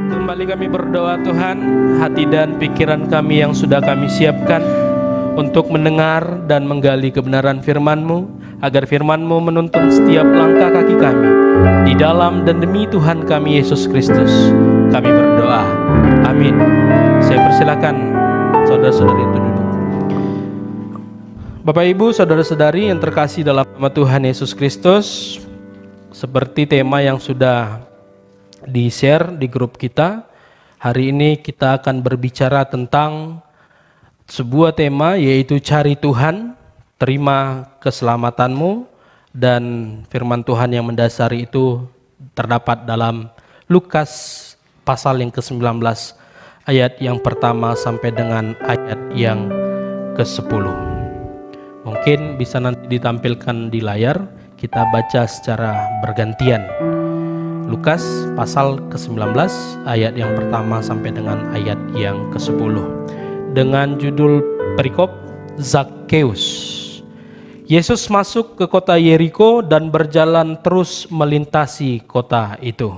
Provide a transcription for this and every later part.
Kembali kami berdoa Tuhan, hati dan pikiran kami yang sudah kami siapkan untuk mendengar dan menggali kebenaran firman-Mu, agar firman-Mu menuntun setiap langkah kaki kami. Di dalam dan demi Tuhan kami Yesus Kristus, kami berdoa. Amin. Saya persilakan saudara-saudari itu duduk. Bapak Ibu, saudara-saudari yang terkasih dalam nama Tuhan Yesus Kristus, seperti tema yang sudah di-share di grup kita, hari ini kita akan berbicara tentang sebuah tema, yaitu cari Tuhan, terima keselamatanmu, dan firman Tuhan yang mendasari itu terdapat dalam Lukas pasal yang ke-19 ayat yang pertama sampai dengan ayat yang ke-10. Mungkin bisa nanti ditampilkan di layar, kita baca secara bergantian. Lukas pasal ke-19 ayat yang pertama sampai dengan ayat yang ke-10 dengan judul perikop Zakheus. Yesus masuk ke kota Yeriko dan berjalan terus melintasi kota itu.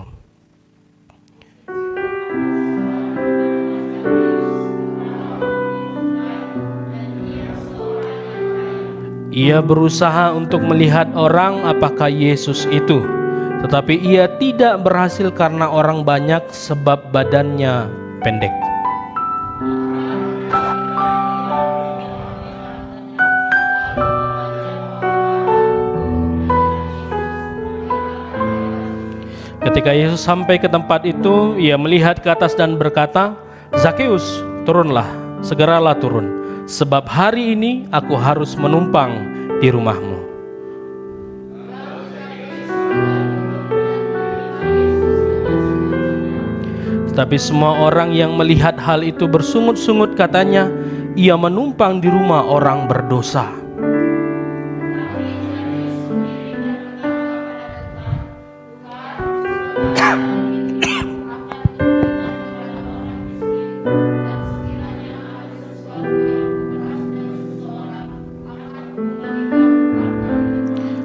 Ia berusaha untuk melihat orang apakah Yesus itu, tetapi ia tidak berhasil karena orang banyak sebab badannya pendek. Ketika Yesus sampai ke tempat itu, ia melihat ke atas dan berkata, "Zakheus, turunlah, segeralah turun, sebab hari ini aku harus menumpang di rumahmu." Tetapi semua orang yang melihat hal itu bersungut-sungut, katanya, "Ia menumpang di rumah orang berdosa."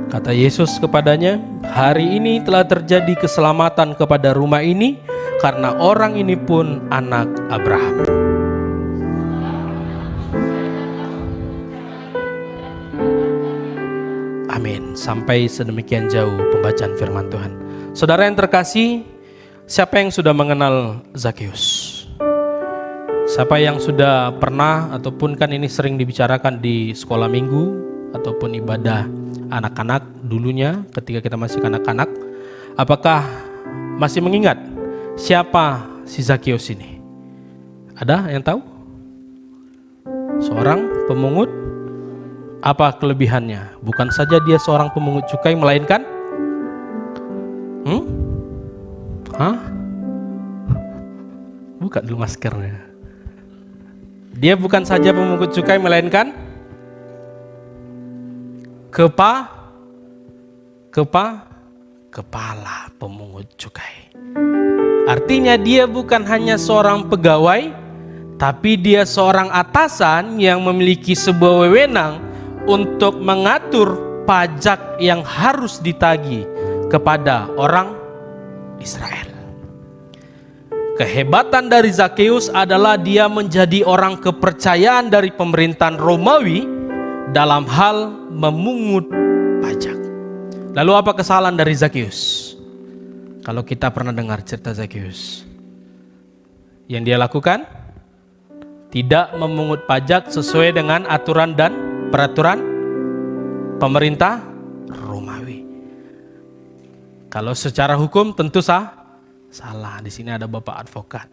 Kata Yesus kepadanya, "Hari ini telah terjadi keselamatan kepada rumah ini, karena orang ini pun anak Abraham." Amin. Sampai sedemikian jauh pembacaan firman Tuhan. Saudara yang terkasih, siapa yang sudah mengenal Zakheus? Siapa yang sudah pernah, ataupun kan ini sering dibicarakan di sekolah minggu ataupun ibadah anak-anak dulunya ketika kita masih kanak-kanak, apakah masih mengingat siapa si Zakheus ini? Ada yang tahu? Seorang pemungut. Apa kelebihannya? Bukan saja dia seorang pemungut cukai, melainkan buka dulu maskernya. Dia bukan saja pemungut cukai, melainkan kepala pemungut cukai. Artinya dia bukan hanya seorang pegawai, tapi dia seorang atasan yang memiliki sebuah wewenang untuk mengatur pajak yang harus ditagih kepada orang Israel. Kehebatan dari Zakheus adalah dia menjadi orang kepercayaan dari pemerintahan Romawi dalam hal memungut pajak. Lalu apa kesalahan dari Zakheus? Kalau kita pernah dengar cerita Zakheus, yang dia lakukan tidak memungut pajak sesuai dengan aturan dan peraturan pemerintah Romawi. Kalau secara hukum tentu salah. Di sini ada Bapak advokat,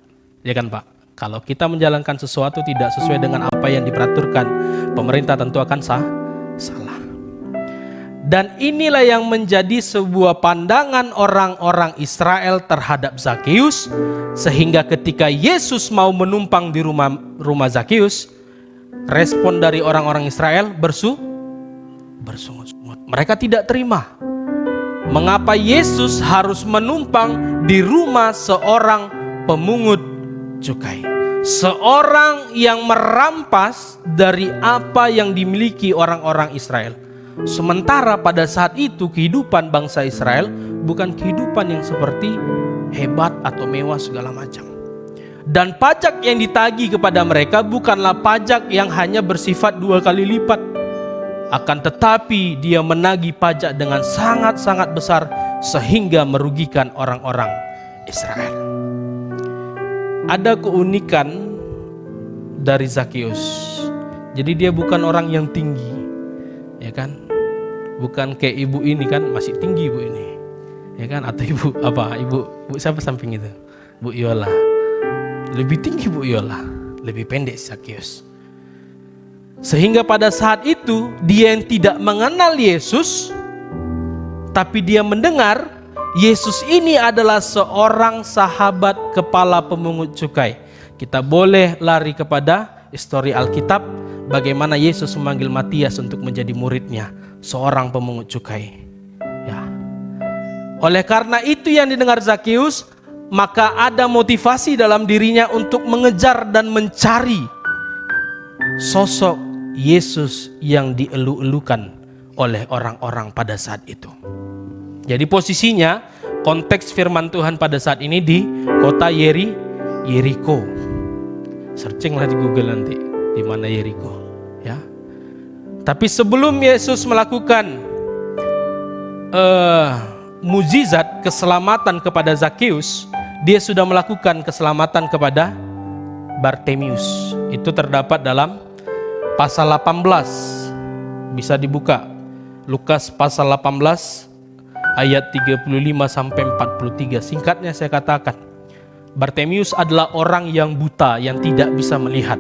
ya kan Pak? Kalau kita menjalankan sesuatu tidak sesuai dengan apa yang diperaturkan pemerintah, tentu akan salah. Dan inilah yang menjadi sebuah pandangan orang-orang Israel terhadap Zakheus, sehingga ketika Yesus mau menumpang di rumah Zakheus, Respon dari orang-orang Israel bersungut-sungut. Mereka tidak terima. Mengapa Yesus harus menumpang di rumah seorang pemungut cukai? Seorang yang merampas dari apa yang dimiliki orang-orang Israel. Sementara pada saat itu kehidupan bangsa Israel bukan kehidupan yang seperti hebat atau mewah segala macam. Dan pajak yang ditagih kepada mereka bukanlah pajak yang hanya bersifat 2 kali lipat. Akan tetapi dia menagih pajak dengan sangat-sangat besar sehingga merugikan orang-orang Israel. Ada keunikan dari Zakius. Jadi dia bukan orang yang tinggi, ya kan? Bukan kayak ibu ini kan, masih tinggi ibu ini, ya kan? Atau ibu siapa samping itu? Bu Yola. Lebih tinggi Bu Yola, lebih pendek Zakius. Sehingga pada saat itu dia yang tidak mengenal Yesus, tapi dia mendengar Yesus ini adalah seorang sahabat kepala pemungut cukai. Kita boleh lari kepada histori Alkitab, bagaimana Yesus memanggil Matias untuk menjadi muridnya, seorang pemungut cukai. Ya. Oleh karena itu yang didengar Zakius, maka ada motivasi dalam dirinya untuk mengejar dan mencari sosok Yesus yang dielu-elukan oleh orang-orang pada saat itu. Jadi posisinya, konteks firman Tuhan pada saat ini di kota Yeriko. Searchinglah di Google nanti di mana Yeriko, ya. Tapi sebelum Yesus melakukan mukjizat keselamatan kepada Zakius, dia sudah melakukan keselamatan kepada Bartemius. Itu terdapat dalam pasal 18. Bisa dibuka Lukas pasal 18 ayat 35 sampai 43. Singkatnya saya katakan, Bartemius adalah orang yang buta, yang tidak bisa melihat.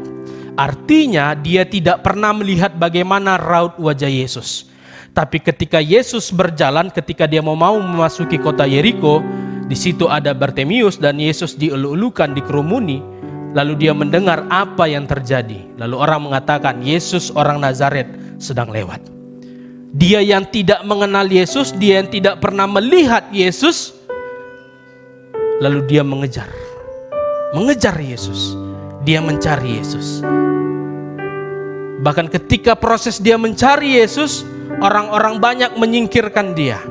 Artinya dia tidak pernah melihat bagaimana raut wajah Yesus. Tapi ketika Yesus berjalan, ketika dia mau memasuki kota Yeriko, di situ ada Bartemius dan Yesus dielu-elukan, dikerumuni. Lalu dia mendengar apa yang terjadi. Lalu orang mengatakan, Yesus orang Nazaret sedang lewat. Dia yang tidak mengenal Yesus, dia yang tidak pernah melihat Yesus, lalu dia mengejar Yesus. Dia mencari Yesus. Bahkan ketika proses dia mencari Yesus, orang-orang banyak menyingkirkan dia.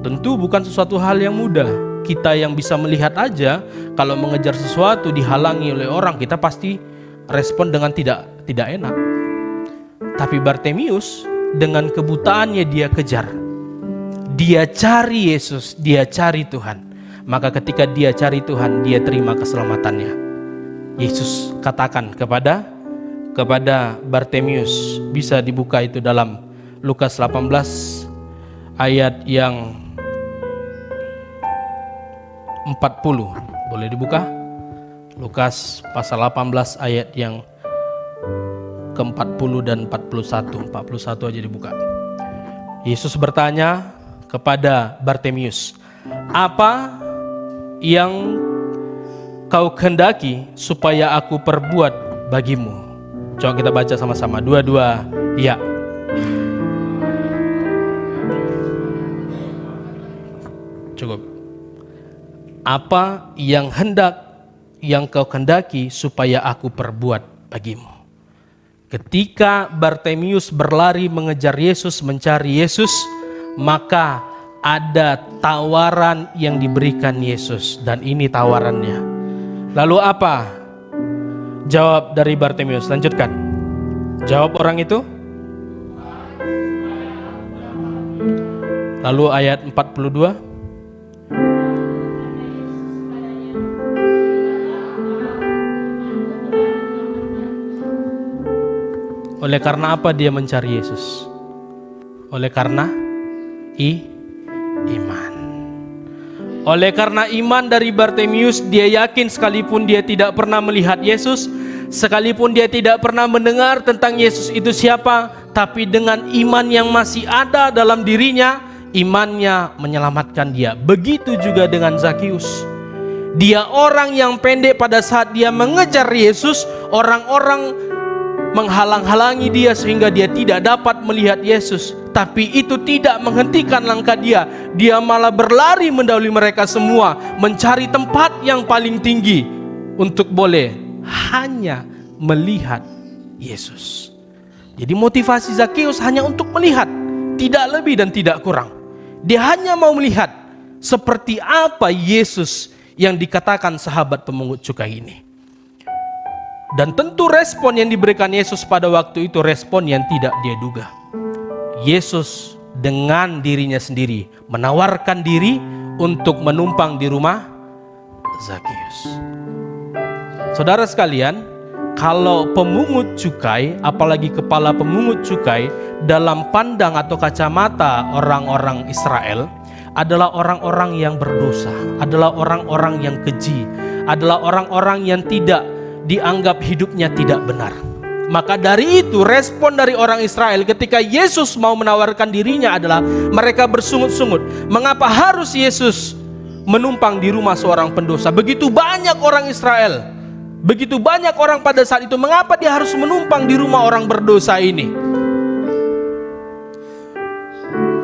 Tentu bukan sesuatu hal yang mudah. Kita yang bisa melihat aja, kalau mengejar sesuatu dihalangi oleh orang, kita pasti respon dengan tidak enak. Tapi Bartemius dengan kebutaannya dia kejar. Dia cari Yesus, dia cari Tuhan. Maka ketika dia cari Tuhan, dia terima keselamatannya. Yesus katakan kepada Bartemius, bisa dibuka itu dalam Lukas 18 ayat yang 40. Boleh dibuka? Lukas pasal 18 ayat yang ke-40 dan 41. 41 aja dibuka. Yesus bertanya kepada Bartemius, "Apa yang kau kehendaki supaya aku perbuat bagimu?" Coba kita baca sama-sama. Dua-dua, ya. Cukup. Apa yang kau kehendaki supaya aku perbuat bagimu? Ketika Bartemius berlari mengejar Yesus, mencari Yesus, maka ada tawaran yang diberikan Yesus, dan ini tawarannya. Lalu apa jawab dari Bartemius? Lanjutkan. Jawab orang itu. Lalu ayat 42. Oleh karena apa dia mencari Yesus? Oleh karena iman. Oleh karena iman dari Bartemius, dia yakin sekalipun dia tidak pernah melihat Yesus, sekalipun dia tidak pernah mendengar tentang Yesus itu siapa, tapi dengan iman yang masih ada dalam dirinya, imannya menyelamatkan dia. Begitu juga dengan Zakius. Dia orang yang pendek, pada saat dia mengejar Yesus, orang-orang menghalang-halangi dia sehingga dia tidak dapat melihat Yesus. Tapi itu tidak menghentikan langkah dia. Dia malah berlari mendahului mereka semua, mencari tempat yang paling tinggi untuk boleh hanya melihat Yesus. Jadi motivasi Zakeus hanya untuk melihat, tidak lebih dan tidak kurang. Dia hanya mau melihat seperti apa Yesus yang dikatakan sahabat pemungut cukai ini. Dan tentu respon yang diberikan Yesus pada waktu itu respon yang tidak dia duga. Yesus dengan dirinya sendiri menawarkan diri untuk menumpang di rumah Zakeus. Saudara sekalian, kalau pemungut cukai, apalagi kepala pemungut cukai, dalam pandang atau kacamata orang-orang Israel adalah orang-orang yang berdosa, adalah orang-orang yang keji, adalah orang-orang yang tidak dianggap hidupnya tidak benar. Maka dari itu respon dari orang Israel ketika Yesus mau menawarkan dirinya adalah mereka bersungut-sungut. Mengapa harus Yesus menumpang di rumah seorang pendosa? Begitu banyak orang Israel, begitu banyak orang pada saat itu, mengapa dia harus menumpang di rumah orang berdosa ini?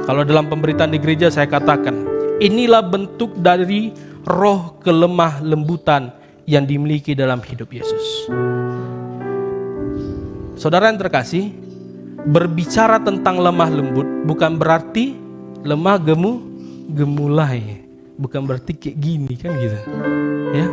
Kalau dalam pemberitaan di gereja saya katakan, inilah bentuk dari roh kelemah lembutan yang dimiliki dalam hidup Yesus. Saudara yang terkasih, berbicara tentang lemah lembut bukan berarti lemah gemulai, bukan berarti kayak gini kan gitu, ya.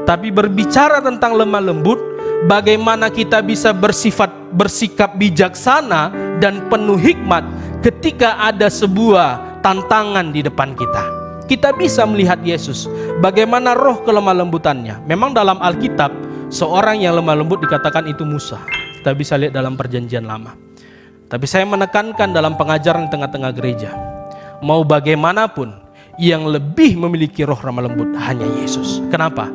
Tapi berbicara tentang lemah lembut, bagaimana kita bisa bersikap bijaksana dan penuh hikmat ketika ada sebuah tantangan di depan kita. Kita bisa melihat Yesus, bagaimana roh kelemah lembutannya. Memang dalam Alkitab, seorang yang lemah lembut dikatakan itu Musa. Kita bisa lihat dalam perjanjian lama. Tapi saya menekankan dalam pengajaran di tengah-tengah gereja, mau bagaimanapun, yang lebih memiliki roh lemah lembut hanya Yesus. Kenapa?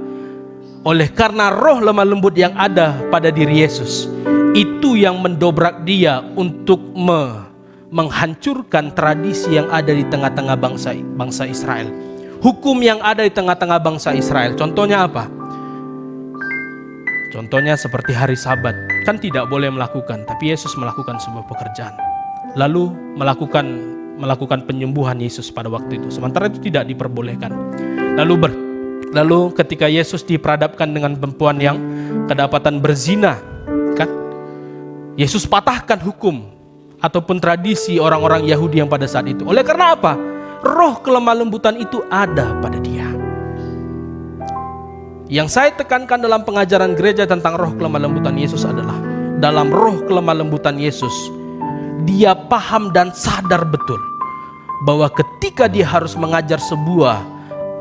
Oleh karena roh lemah lembut yang ada pada diri Yesus, itu yang mendobrak dia untuk menghancurkan tradisi yang ada di tengah-tengah bangsa Israel. Hukum yang ada di tengah-tengah bangsa Israel. Contohnya apa? Contohnya seperti hari Sabat, kan tidak boleh melakukan, tapi Yesus melakukan sebuah pekerjaan. Lalu melakukan penyembuhan Yesus pada waktu itu. Sementara itu tidak diperbolehkan. Lalu ketika Yesus diperhadapkan dengan perempuan yang kedapatan berzina, kan? Yesus patahkan hukum ataupun tradisi orang-orang Yahudi yang pada saat itu. Oleh karena apa? Roh kelemah lembutan itu ada pada dia. Yang saya tekankan dalam pengajaran gereja tentang roh kelemah lembutan Yesus adalah, dalam roh kelemah lembutan Yesus, dia paham dan sadar betul bahwa ketika dia harus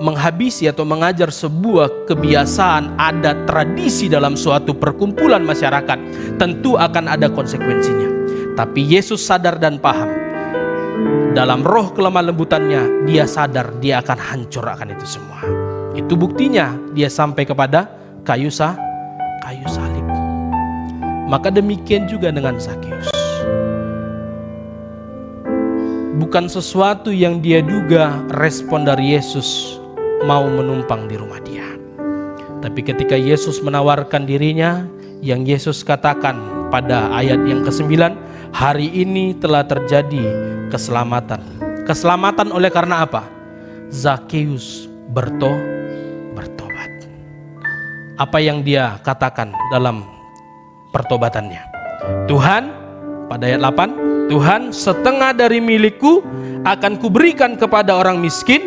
menghabisi atau mengajar sebuah kebiasaan, adat, tradisi dalam suatu perkumpulan masyarakat, tentu akan ada konsekuensinya. Tapi Yesus sadar dan paham, dalam roh kelemah lembutannya dia sadar dia akan hancur akan itu semua. Itu buktinya dia sampai kepada kayu salib. Maka demikian juga dengan Zakeus. Bukan sesuatu yang dia duga respon dari Yesus mau menumpang di rumah dia. Tapi ketika Yesus menawarkan dirinya, yang Yesus katakan pada ayat yang ke-9, hari ini telah terjadi keselamatan. Keselamatan oleh karena apa? Zakeus bertobat. Apa yang dia katakan dalam pertobatannya? Tuhan, pada ayat 8, Tuhan, setengah dari milikku akan kuberikan kepada orang miskin,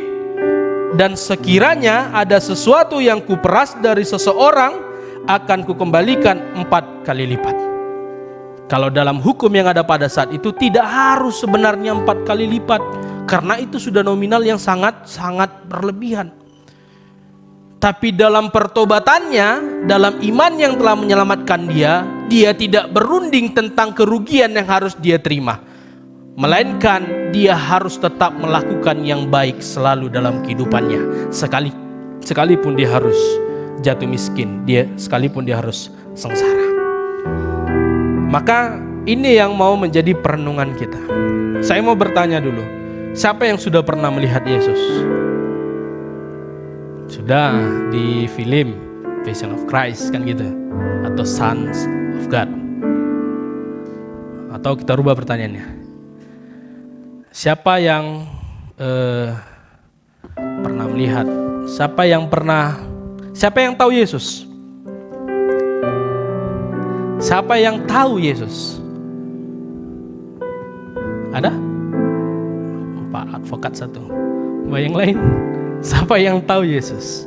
dan sekiranya ada sesuatu yang kuperas dari seseorang, akan kukembalikan 4 kali lipat. Kalau dalam hukum yang ada pada saat itu, tidak harus sebenarnya 4 kali lipat, karena itu sudah nominal yang sangat berlebihan. Tapi dalam pertobatannya, dalam iman yang telah menyelamatkan dia tidak berunding tentang kerugian yang harus dia terima, melainkan dia harus tetap melakukan yang baik selalu dalam kehidupannya, sekalipun dia harus jatuh miskin, sekalipun dia harus sengsara. Maka ini yang mau menjadi perenungan kita. Saya mau bertanya dulu, siapa yang sudah pernah melihat Yesus? Sudah di film Vision of Christ kan gitu, atau Sons of God. Atau kita rubah pertanyaannya. Siapa yang pernah melihat? Siapa yang tahu Yesus? Siapa yang tahu Yesus? Ada? Pak advokat satu. Yang lain? Siapa yang tahu Yesus?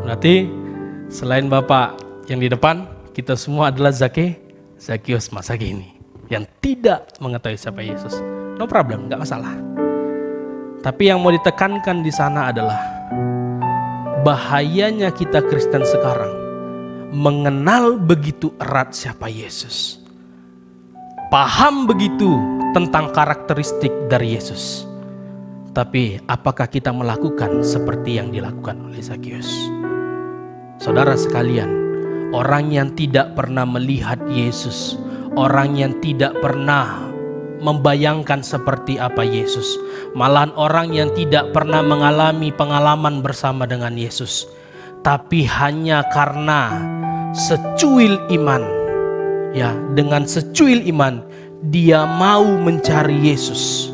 Berarti selain Bapak yang di depan, kita semua adalah Zakius masa kini yang tidak mengetahui siapa Yesus. No problem, nggak masalah. Tapi yang mau ditekankan di sana adalah bahayanya kita Kristen sekarang mengenal begitu erat siapa Yesus, paham begitu tentang karakteristik dari Yesus, tapi apakah kita melakukan seperti yang dilakukan oleh Zakius? Saudara sekalian, orang yang tidak pernah melihat Yesus, orang yang tidak pernah membayangkan seperti apa Yesus, malahan orang yang tidak pernah mengalami pengalaman bersama dengan Yesus, tapi hanya karena secuil iman, ya, dengan secuil iman dia mau mencari Yesus,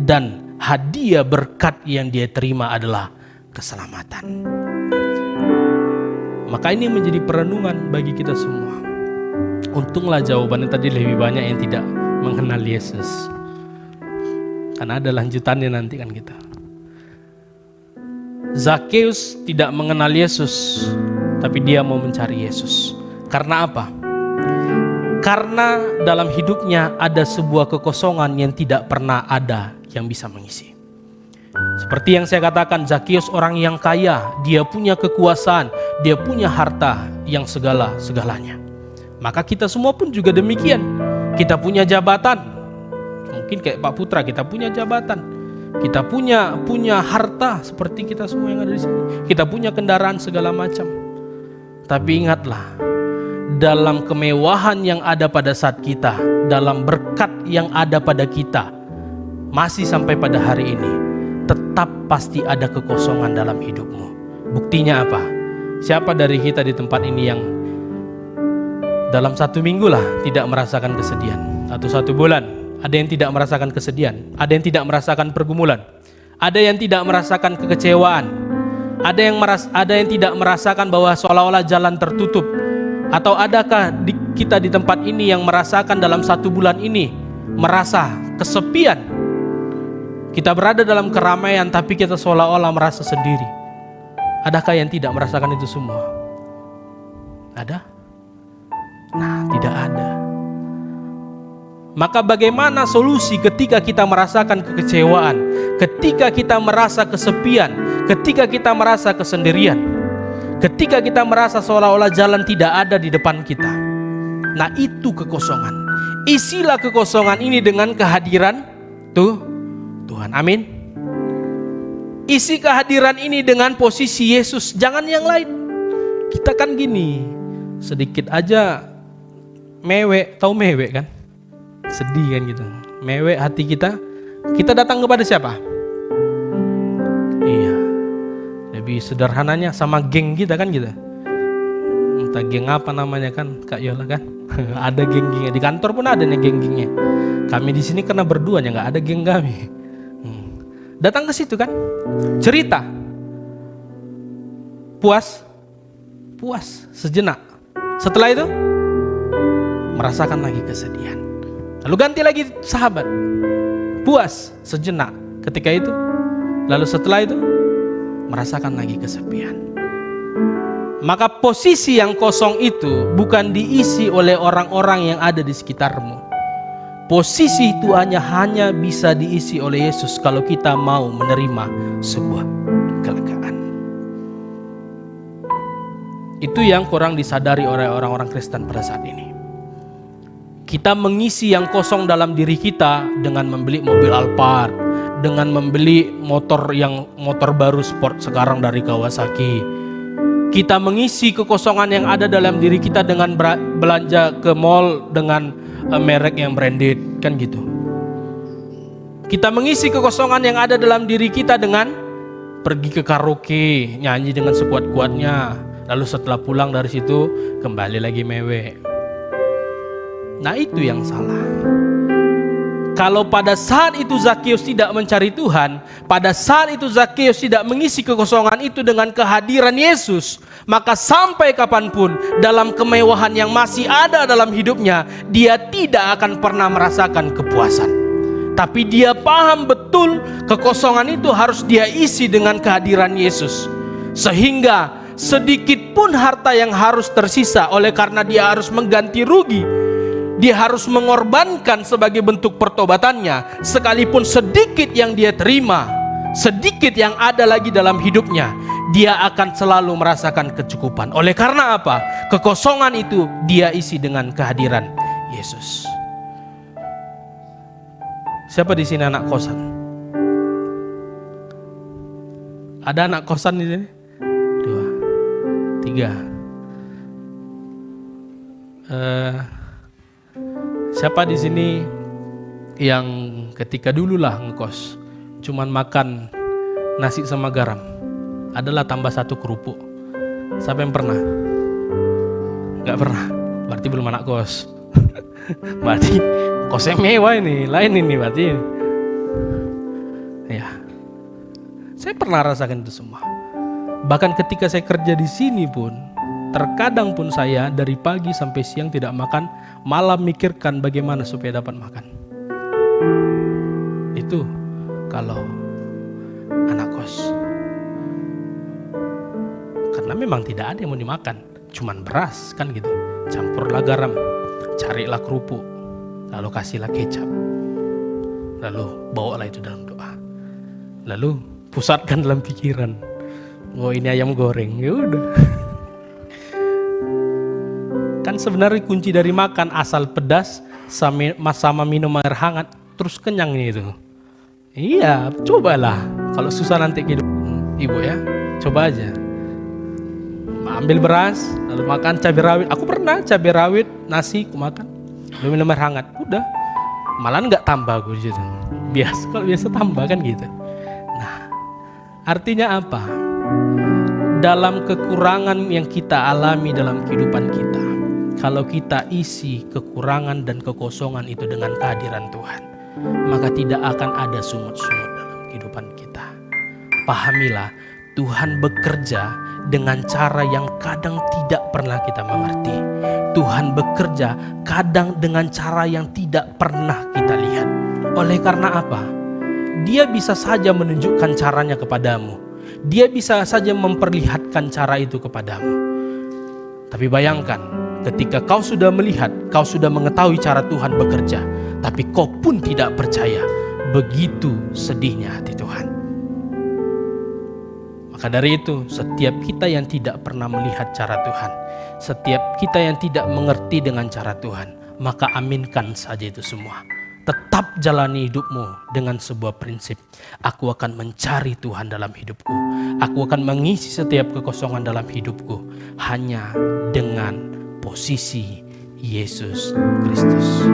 dan hadiah berkat yang dia terima adalah keselamatan. Maka ini menjadi perenungan bagi kita semua. Untunglah jawabannya tadi lebih banyak yang tidak mengenal Yesus, karena ada lanjutannya nanti kan kita. Zakeus tidak mengenal Yesus, tapi dia mau mencari Yesus. Karena apa? Karena dalam hidupnya ada sebuah kekosongan yang tidak pernah ada yang bisa mengisi. Seperti yang saya katakan, Zakius orang yang kaya, dia punya kekuasaan, dia punya harta yang segala-segalanya. Maka kita semua pun juga demikian. Kita punya jabatan. Mungkin kayak Pak Putra, kita punya jabatan. Kita punya harta seperti kita semua yang ada di sini. Kita punya kendaraan segala macam. Tapi ingatlah, dalam kemewahan yang ada pada saat kita, dalam berkat yang ada pada kita, masih sampai pada hari ini, tetap pasti ada kekosongan dalam hidupmu. Buktinya apa? Siapa dari kita di tempat ini yang dalam 1 minggu lah tidak merasakan kesedihan? Atau 1 bulan? Ada yang tidak merasakan kesedihan, ada yang tidak merasakan pergumulan, ada yang tidak merasakan kekecewaan, ada yang tidak merasakan bahwa seolah-olah jalan tertutup. Atau adakah kita di tempat ini yang merasakan dalam 1 bulan ini merasa kesepian? Kita berada dalam keramaian tapi kita seolah-olah merasa sendiri. Adakah yang tidak merasakan itu semua? Ada? Nah, tidak ada. Maka bagaimana solusi ketika kita merasakan kekecewaan, ketika kita merasa kesepian, ketika kita merasa kesendirian, ketika kita merasa seolah-olah jalan tidak ada di depan kita? Nah, itu kekosongan. Isilah kekosongan ini dengan kehadiran Tuhan. Amin. Isi kehadiran ini dengan posisi Yesus, jangan yang lain. Kita kan gini, sedikit aja mewek, tahu mewek kan? Sedih kan gitu, mewek hati kita datang kepada siapa? Iya, lebih sederhananya sama geng kita kan gitu. Entah geng apa namanya kan, Kak Yola kan. Ada geng-gengnya, di kantor pun ada nih geng-gengnya. Kami di sini karena berdua ya nggak ada geng kami. Datang ke situ kan, cerita, puas sejenak. Setelah itu merasakan lagi kesedihan. Lalu ganti lagi sahabat, puas sejenak ketika itu. Lalu setelah itu merasakan lagi kesepian. Maka posisi yang kosong itu bukan diisi oleh orang-orang yang ada di sekitarmu. Posisi itu hanya bisa diisi oleh Yesus kalau kita mau menerima sebuah kelegaan. Itu yang kurang disadari oleh orang-orang Kristen pada saat ini. Kita mengisi yang kosong dalam diri kita dengan membeli mobil Alphard, dengan membeli motor baru sport sekarang dari Kawasaki. Kita mengisi kekosongan yang ada dalam diri kita dengan belanja ke mall dengan merek yang branded, kan gitu. Kita mengisi kekosongan yang ada dalam diri kita dengan pergi ke karaoke, nyanyi dengan sekuat-kuatnya, lalu setelah pulang dari situ kembali lagi mewek. Nah, itu yang salah. Kalau pada saat itu Zakius tidak mencari Tuhan, pada saat itu Zakius tidak mengisi kekosongan itu dengan kehadiran Yesus, maka sampai kapanpun dalam kemewahan yang masih ada dalam hidupnya, dia tidak akan pernah merasakan kepuasan. Tapi dia paham betul kekosongan itu harus dia isi dengan kehadiran Yesus. Sehingga sedikit pun harta yang harus tersisa, oleh karena dia harus mengganti rugi, dia harus mengorbankan sebagai bentuk pertobatannya. Sekalipun sedikit yang dia terima, sedikit yang ada lagi dalam hidupnya, dia akan selalu merasakan kecukupan. Oleh karena apa? Kekosongan itu dia isi dengan kehadiran Yesus. Siapa di sini anak kosan? Ada anak kosan di sini? 2, 3. Siapa di sini yang ketika dululah ngekos cuman makan nasi sama garam, adalah tambah 1 kerupuk? Siapa yang pernah? Gak pernah, berarti belum anak kos. Berarti kosnya mewah ini, lain ini berarti. Ya, saya pernah rasakan itu semua. Bahkan ketika saya kerja di sini pun, terkadang pun saya dari pagi sampai siang tidak makan, malah mikirkan bagaimana supaya dapat makan. Itu kalau anak kos. Karena memang tidak ada yang mau dimakan, cuman beras kan gitu. Campurlah garam, carilah kerupuk, lalu kasihlah kecap, lalu bawalah itu dalam doa, lalu pusatkan dalam pikiran, oh ini ayam goreng, ya udah. Kan sebenarnya kunci dari makan asal pedas sama minum air hangat terus kenyang itu. Iya, cobalah. Kalau susah nanti hidup ibu ya, coba aja. Ambil beras, lalu makan cabai rawit. Aku pernah cabai rawit, nasi, aku makan. Lalu minum air hangat, udah. Malah nggak tambah gue gitu. Kalau biasa tambah kan gitu. Nah, artinya apa? Dalam kekurangan yang kita alami dalam kehidupan kita, kalau kita isi kekurangan dan kekosongan itu dengan kehadiran Tuhan, maka tidak akan ada sumut-sumut dalam kehidupan kita. Pahamilah, Tuhan bekerja dengan cara yang kadang tidak pernah kita mengerti. Tuhan bekerja kadang dengan cara yang tidak pernah kita lihat. Oleh karena apa? Dia bisa saja menunjukkan caranya kepadamu. Dia bisa saja memperlihatkan cara itu kepadamu. Tapi bayangkan, ketika kau sudah melihat, kau sudah mengetahui cara Tuhan bekerja, tapi kau pun tidak percaya, begitu sedihnya hati Tuhan. Maka dari itu, setiap kita yang tidak pernah melihat cara Tuhan, setiap kita yang tidak mengerti dengan cara Tuhan, maka aminkan saja itu semua. Tetap jalani hidupmu dengan sebuah prinsip. Aku akan mencari Tuhan dalam hidupku. Aku akan mengisi setiap kekosongan dalam hidupku hanya dengan posisi Yesus Kristus.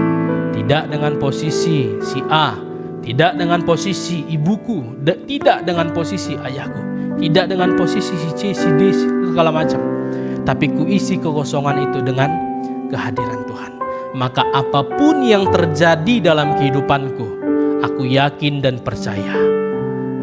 Tidak dengan posisi si A, tidak dengan posisi ibuku, tidak dengan posisi ayahku, tidak dengan posisi si C, si D, segala macam. Tapi kuisi kekosongan itu dengan kehadiran Tuhan. Maka apapun yang terjadi dalam kehidupanku, aku yakin dan percaya.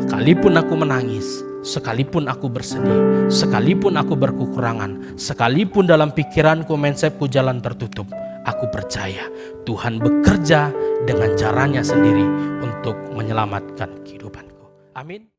Sekalipun aku menangis, sekalipun aku bersedih, sekalipun aku berkekurangan, sekalipun dalam pikiranku, mindsetku jalan tertutup, aku percaya Tuhan bekerja dengan caranya sendiri untuk menyelamatkan kehidupanku. Amin.